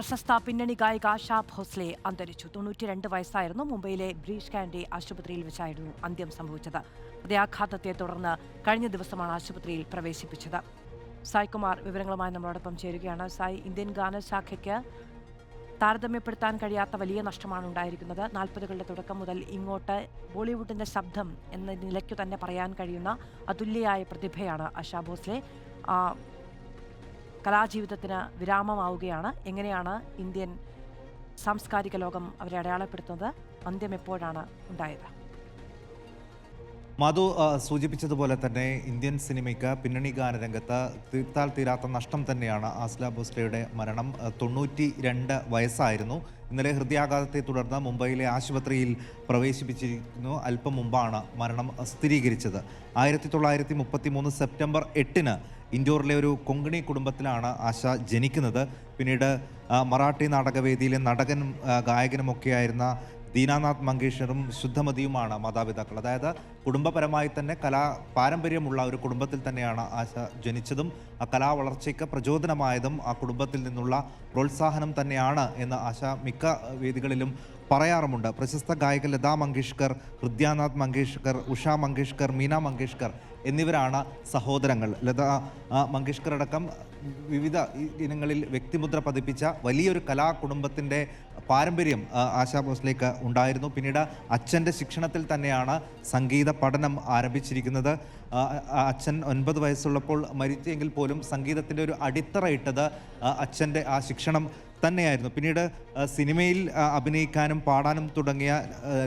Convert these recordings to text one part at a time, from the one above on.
പ്രശസ്ത പിന്നണി ഗായിക ആശാ ഭോസ്ലെ അന്തരിച്ചു. 92 വയസ്സായിരുന്നു. മുംബൈയിലെ ബ്രീച്ച് കാൻഡി ആശുപത്രിയിൽ വെച്ചായിരുന്നു അന്ത്യം സംഭവിച്ചത്. ഹൃദയാഘാതത്തെ തുടർന്ന് കഴിഞ്ഞ ദിവസമാണ് ആശുപത്രിയിൽ പ്രവേശിപ്പിച്ചത്. സായ് കുമാർ വിവരങ്ങളുമായി നമ്മളോടൊപ്പം ചേരുകയാണ്. സായ്, ഇന്ത്യൻ ഗാനശാഖയ്ക്ക് താരതമ്യപ്പെടുത്താൻ കഴിയാത്ത വലിയ നഷ്ടമാണ് ഉണ്ടായിരിക്കുന്നത്. 40കളുടെ തുടക്കം മുതൽ ഇങ്ങോട്ട് ബോളിവുഡിന്റെ ശബ്ദം എന്ന നിലയ്ക്കു തന്നെ പറയാൻ കഴിയുന്ന അതുല്യയായ പ്രതിഭയാണ് ആശാ ഭോസ്ലെ. കലാജീവിതത്തിന് വിരാമമാവുകയാണ്. എങ്ങനെയാണ് ഇന്ത്യൻ സാംസ്കാരിക ലോകം അവരെ അടയാളപ്പെടുത്തുന്നത്? അന്ത്യം എപ്പോഴാണ് ഉണ്ടായത്? മധു സൂചിപ്പിച്ചതുപോലെ തന്നെ ഇന്ത്യൻ സിനിമയ്ക്ക് പിന്നണി ഗാനരംഗത്ത് തീർത്താൽ തീരാത്ത നഷ്ടം തന്നെയാണ് ആശാ ഭോസ്ലെയുടെ മരണം. 92 വയസ്സായിരുന്നു. ഇന്നലെ ഹൃദയാഘാതത്തെ തുടർന്ന് മുംബൈയിലെ ആശുപത്രിയിൽ പ്രവേശിപ്പിച്ചിരിക്കുന്നു. അല്പം മുമ്പാണ് മരണം സ്ഥിരീകരിച്ചത്. 1933 സെപ്റ്റംബർ 8-ന് ഇൻഡോറിലെ ഒരു കൊങ്കണി കുടുംബത്തിലാണ് ആശ ജനിക്കുന്നത്. പിന്നീട് മറാഠി നാടകവേദിയിലെ നടകനും ഗായകനുമൊക്കെയായിരുന്ന ദീനാനാഥ് മങ്കേഷ്കറും ശുദ്ധമതിയുമാണ് മാതാപിതാക്കൾ. അതായത് കുടുംബപരമായി തന്നെ പാരമ്പര്യമുള്ള ഒരു കുടുംബത്തിൽ തന്നെയാണ് ആശ ജനിച്ചതും ആ കലാ വളർച്ചയ്ക്ക് പ്രചോദനമായതും ആ കുടുംബത്തിൽ നിന്നുള്ള പ്രോത്സാഹനം തന്നെയാണ് എന്ന് ആശ മിക്ക വേദികളിലും പറയാറുമുണ്ട്. പ്രശസ്ത ഗായിക ലതാ മങ്കേഷ്കർ, ഹൃദ്യാനാഥ് മങ്കേഷ്കർ, ഉഷ മങ്കേഷ്കർ, മീന മങ്കേഷ്കർ എന്നിവരാണ് സഹോദരങ്ങൾ. ലതാ മങ്കേഷ്കർ അടക്കം വിവിധ ഇനങ്ങളിൽ വ്യക്തിമുദ്ര പതിപ്പിച്ച വലിയൊരു കലാ കുടുംബത്തിൻ്റെ പാരമ്പര്യം ആശാ ഭോസ്ലേക്ക് ഉണ്ടായിരുന്നു. പിന്നീട് അച്ഛൻ്റെ ശിക്ഷണത്തിൽ തന്നെയാണ് സംഗീത പഠനം ആരംഭിച്ചിരിക്കുന്നത്. അച്ഛൻ 9 വയസ്സുള്ളപ്പോൾ മരിച്ചെങ്കിൽ പോലും സംഗീതത്തിൻ്റെ ഒരു അടിത്തറ ഇട്ടത് അച്ഛൻ്റെ ആ ശിക്ഷണം തന്നെയായിരുന്നു. പിന്നീട് സിനിമയിൽ അഭിനയിക്കാനും പാടാനും തുടങ്ങിയ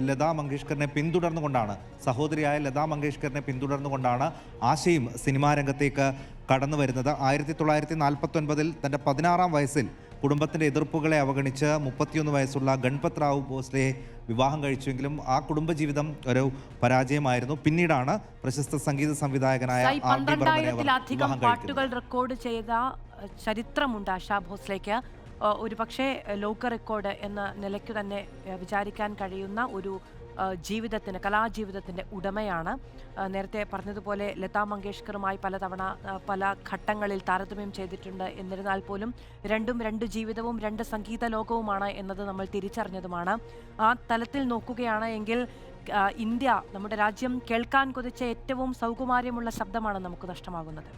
ലതാ മങ്കേഷ്കറിനെ പിന്തുടർന്നുകൊണ്ടാണ്, സഹോദരിയായ ലതാ മങ്കേഷ്കറിനെ പിന്തുടർന്നുകൊണ്ടാണ് ആശയും സിനിമാ രംഗത്തേക്ക് കടന്നു വരുന്നത്. 1949 തൻ്റെ 16-ാം വയസ്സിൽ കുടുംബത്തിൻ്റെ എതിർപ്പുകളെ അവഗണിച്ച് 31 വയസ്സുള്ള ഗൺപത് റാവു ഭോസ്ലെയെ വിവാഹം കഴിച്ചുവെങ്കിലും ആ കുടുംബജീവിതം ഒരു പരാജയമായിരുന്നു. പിന്നീടാണ് പ്രശസ്ത സംഗീത സംവിധായകനായ 12,000-ത്തിലധികം പാട്ടുകൾ റെക്കോർഡ് ചെയ്ത ചരിത്രമുണ്ട് ആശാ ഭോസ്ലെക്ക്. ഒരു പക്ഷേ ലോക റെക്കോർഡ് എന്ന നിലയ്ക്ക് തന്നെ വിചാരിക്കാൻ കഴിയുന്ന ഒരു ജീവിതത്തിന്, കലാജീവിതത്തിൻ്റെ ഉടമയാണ്. നേരത്തെ പറഞ്ഞതുപോലെ ലതാ മങ്കേഷ്കറുമായി പലതവണ പല ഘട്ടങ്ങളിൽ താരതമ്യം ചെയ്തിട്ടുണ്ട്. എന്നിരുന്നാൽ പോലും രണ്ടും രണ്ട് ജീവിതവും രണ്ട് സംഗീത ലോകവുമാണ് എന്നത് നമ്മൾ തിരിച്ചറിഞ്ഞതുമാണ്. ആ തലത്തിൽ നോക്കുകയാണ് എങ്കിൽ ഇന്ത്യ, നമ്മുടെ രാജ്യം കേൾക്കാൻ കൊതിച്ച ഏറ്റവും സൗകുമാര്യമുള്ള ശബ്ദമാണ് നമുക്ക് നഷ്ടമാകുന്നത്.